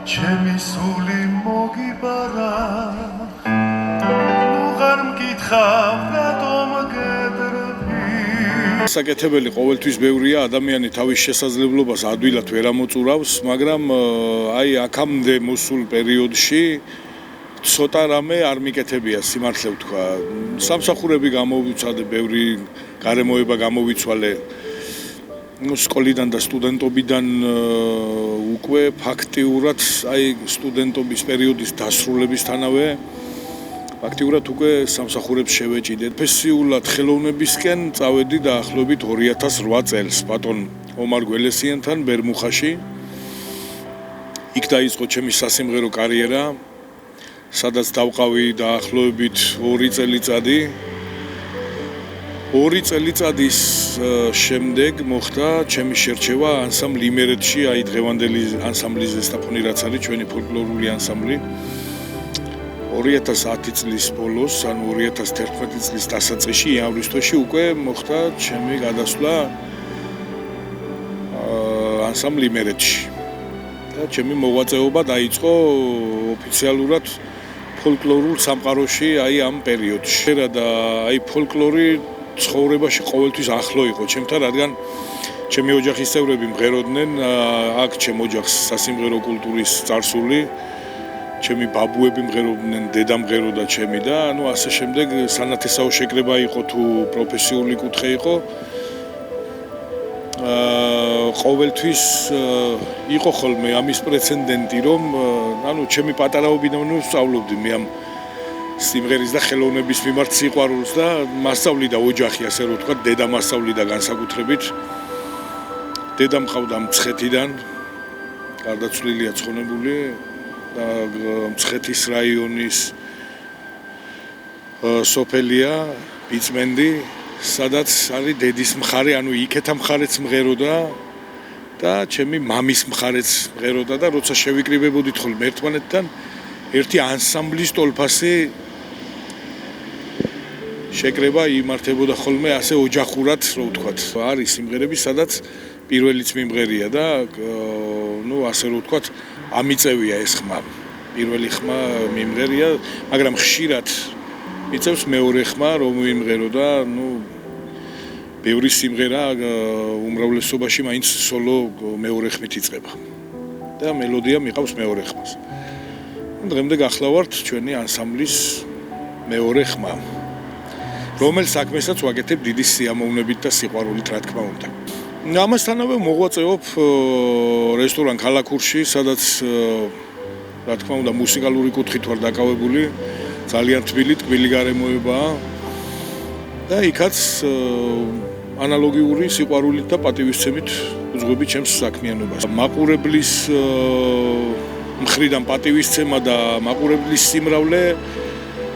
ჩემი სული მოგიბარა უღარ მკითხავ რატომ გეტრფი საკეთებელი ყოველთვის ბევრია ადამიანი თავის შესაძლებლობას ადვილად ვერ ამოწურავს მაგრამ აი აქამდე მოსულ პერიოდში ცოტა რამე არ მიკეთებია სიმართლე ვთქვა სამსახურები გამოვიცადე ბევრი გარემოება გამოვიცვალე სკოლიდან და სტუდენტობიდან უკვე ფაქტიურად აი სტუდენტობის პერიოდის დასრულებისთანავე ფაქტიურად უკვე სამსახურებს შევეჭიდე. პროფესიულად ხელოვნებისკენ წავედი დაახლოებით 2008 წელს ბატონ ომარ გველესიანთან ბერმუხაში. იქ დაიწყო ჩემი სასიმღერო კარიერა, სადაც დავყავი დაახლოებით 2 წელიწადი. 2 წელიწადის შემდეგ მოხდა ჩემი შერჩევა ანსამბლ იმერეთში, აი დღევანდელი ანსამბლი ზესტაფონი რაც არის ჩვენი ფოლკლორული ანსამბლი. 2010 წლის ბოლოს, ანუ 2011 წლის დასაწყისში ივლისში უკვე მოხდა ჩემი გადასვლა ანსამბლ იმერეთში. და ჩემი მოღვაწეობა დაიწყო ოფიციალურად ფოლკლორულ სამყაროში აი ამ პერიოდში. და აი ფოლკლორი ცხოვრებაში ყოველთვის ახლო იყო ჩემთან, რადგან ჩემი ოჯახის წევრები მღეროდნენ, აქ ჩემ ოჯახს სასიმღერო კულტურის წარსული, ჩემი ბაბუები მღეროდნენ, დედა მღეროდა ჩემი და ანუ ასე შემდეგ სანათესაო შეკრება იყო თუ პროფესიული კუთხე იყო. ყოველთვის იყო ხოლმე ამის პრეცედენტი, რომ ანუ ჩემი პატარაობიდან ვსწავლობდი მე ამ სიმღერის და ხელოვნების მიმართ სიყვარულს და მასწავლიდა ოჯახი, ასე რომ ვთქვა, დედა მასწავლიდა განსაკუთრებით. დედა მყავდა მცხეთიდან, გარდაცვლილია ცხონებული და მცხეთის რაიონის სოფელია ბიწმენდი, სადაც არის დედის მხარე, ანუ იქეთა მხარეც მღეროდა და ჩემი მამის მხარეც მღეროდა და როცა შევიკრიბებოდით ხოლმე ერთმანეთთან, ერთი ანსამბლის ტოლფასი შეკრება იმართებოდა ხოლმე ასე ოჯახურად, რო ვთქვათ. არის სიმღერები, სადაც პირველიც მიმღერია და ნუ ასე რო ვთქვათ, ამიწევია ეს ხმა. პირველი ხმა მიმღერია, მაგრამ ხშირად მიწევს მეორე ხმა, რომ მიმღერო და ნუ ბევრი სიმღერა უმრავლესობაში მაინც სოლო მეორე ხმით იწყება. და მელოდია მიყავს მეორე ხმას. დღემდე გახლავართ ჩვენი ანსამბლის მეორე ხმა, რომელ საქმესაც ვაკეთებ დიდი სიამოვნებით და სიყვარულით, რა თქმა უნდა. ამასთანავე მოღვაწეობ რესტორან ქალაქურში, სადაც რა თქმა უნდა მუსიკალური კუთხით ვარ დაკავებული, ძალიან თბილი, ტკბილი გარემოებაა და იქაც ანალოგიური სიყვარულით და პატივისცემით უძღვები ჩემს საქმიანობას. მაყურებლის მხრიდან პატივისცემა და მაყურებლის სიმრავლე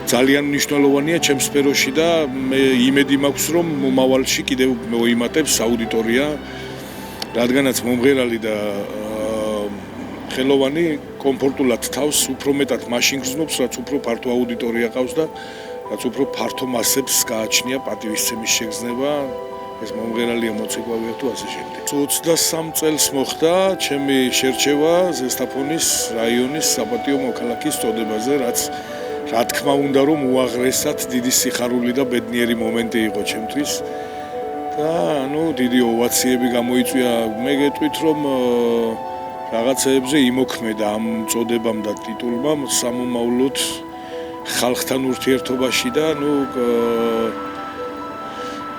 ძალიან მნიშვნელოვანია ჩემს სფეროში და მე იმედი მაქვს, რომ მომავალში კიდევ მოიმატებს აუდიტორია, რადგანაც მომღერალი და ხელოვანი კომფორტულად თავს უფრო მეტად მაშინ გრძნობს, რაც უფრო ფართო აუდიტორია ყავს და რაც უფრო ფართო მასებს გააჩნია პატივისცემის შეგრძნება, ეს მომღერალია, მოცეკვავეა თუ ასე შემდეგ. 23 წელს მოხდა ჩემი შერჩევა ზესტაფონის რაიონის საპატიო მოქალაქის წოდებაზე, რაც რა თქმა უნდა რომ უაღრესად დიდი სიხარული და ბედნიერი მომენტი იყო ჩემთვის და ანუ დიდი ოვაციები გამოიწვია. მე გეტყვით რომ რაღაცეებზე იმოქმედა ამ წოდებამ და ტიტულმა სამომავლოდ ხალხთან ურთიერთობაში და ნუ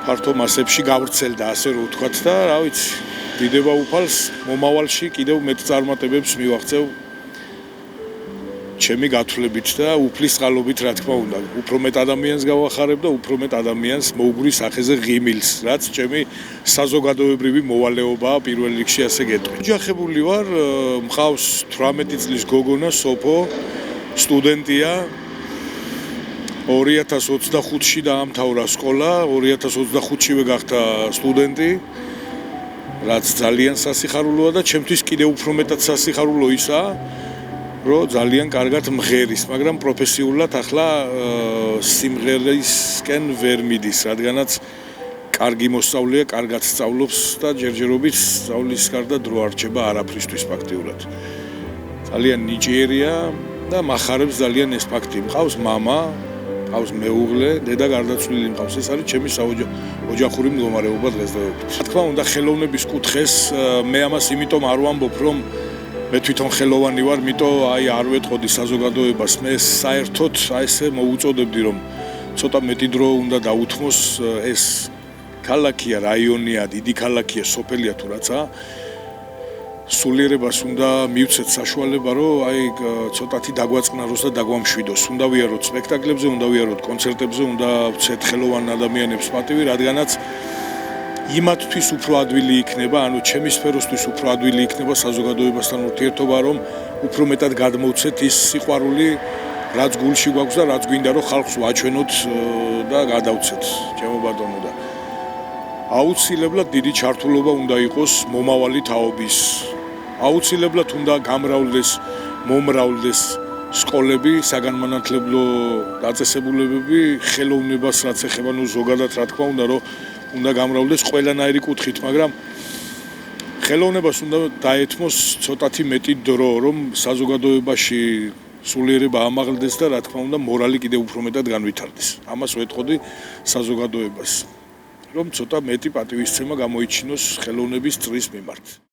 ფართო მასებში გავრცელდა, ასე რომ ვთქვათ და რა ვიცი, დიდება უფალს მომავალში კიდევ მეტ წარმატებებს მივაღწევ ჩემი გათვლებით და უფლის წყალობით, რა თქმა უნდა, უფრო მეტ ადამიანს გავახარებ და უფრო მეტ ადამიანს მოუგვრის სახეზე ღიმილს, რაც ჩემი საზოგადოებრივი მოვალეობაა პირველ რიგში, ასე გეტყვი. ოჯახებული ვარ, მყავს 18 წლის გოგონა სოფო, სტუდენტია. 2025-ში დაამთავრა სკოლა, 2025-შივე გახდა სტუდენტი, რაც ძალიან სასიხარულოა და ჩემთვის კიდევ უფრო მეტად სასიხარულო ისაა, რომ ძალიან კარგად მღერის, მაგრამ პროფესიულად ახლა სიმღერისკენ ვერ მიდის, რადგანაც კარგი მოსწავლეა, კარგად სწავლობს და ჯერჯერობით სწავლის გარდა დრო არ რჩება არაფრისთვის ფაქტიურად. ძალიან ნიჭიერია და מחარებს ძალიან ეს ფაქტი. მყავს მამა, მყავს მეუღლე, დედა გარდაცვლილი მყავს. ეს არის ჩემი ოჯახური მდგომარეობა დღესდღეობით. რა თქმა უნდა, ხელოვნების კუთხეს მე ამას იმიტომ არ ვამბობ, რომ მე თვითონ ხელოვანი ვარ, იმიტომ არ ვეტყოდი საზოგადოებას. მე საერთოდ ესე მოუწოდებდი, რომ ცოტა მეტი დრო უნდა დაუთმოს ეს ქალაქია, რაიონია, დიდი ქალაქია, სოფელია თუ რაცა. სულიერებას უნდა მივცეთ საშუალება, რომ ცოტათი დაგვაწყნაროს და დაგვამშვიდოს. უნდა ვიაროთ სპექტაკლებზე, უნდა ვიაროთ კონცერტებზე, უნდა ვცეთ ხელოვან ადამიანებს პატივი, რადგანაც იმათთვის უფრო ადვილი იქნება, ანუ ჩემი სფეროსთვის უფრო ადვილი იქნება საზოგადოებასთან ურთიერთობა, რომ უფრო მეტად გადმოვცეთ ის სიყვარული, რაც გულში გვაქვს და რაც გვინდა, რომ ხალხს ვაჩვენოთ და გადავცეთ, ჩემო ბატონო და აუცილებლად დიდი ჩართულობა უნდა იყოს მომავალი თაობის. აუცილებლად უნდა გამრავლდეს, მომრავლდეს სკოლები, საგანმანათლებლო დაწესებულებები, ხელოვნებას რაც ეხება, ზოგადად რა თქმა უნდა, რომ უნდა გამრავლდეს ყველანაირი კუთხით, მაგრამ ხელოვნებას უნდა დაეთმოს ცოტათი მეტი დრო, რომ საზოგადოებაში სულიერება ამაღლდეს და რა თქმა უნდა, მორალი კიდევ უფრო მეტად განვითარდეს. ამას ვეტყოდი საზოგადოებას, რომ ცოტა მეტი პატივისცემა გამოიჩინოს ხელოვნების წრის მიმართ.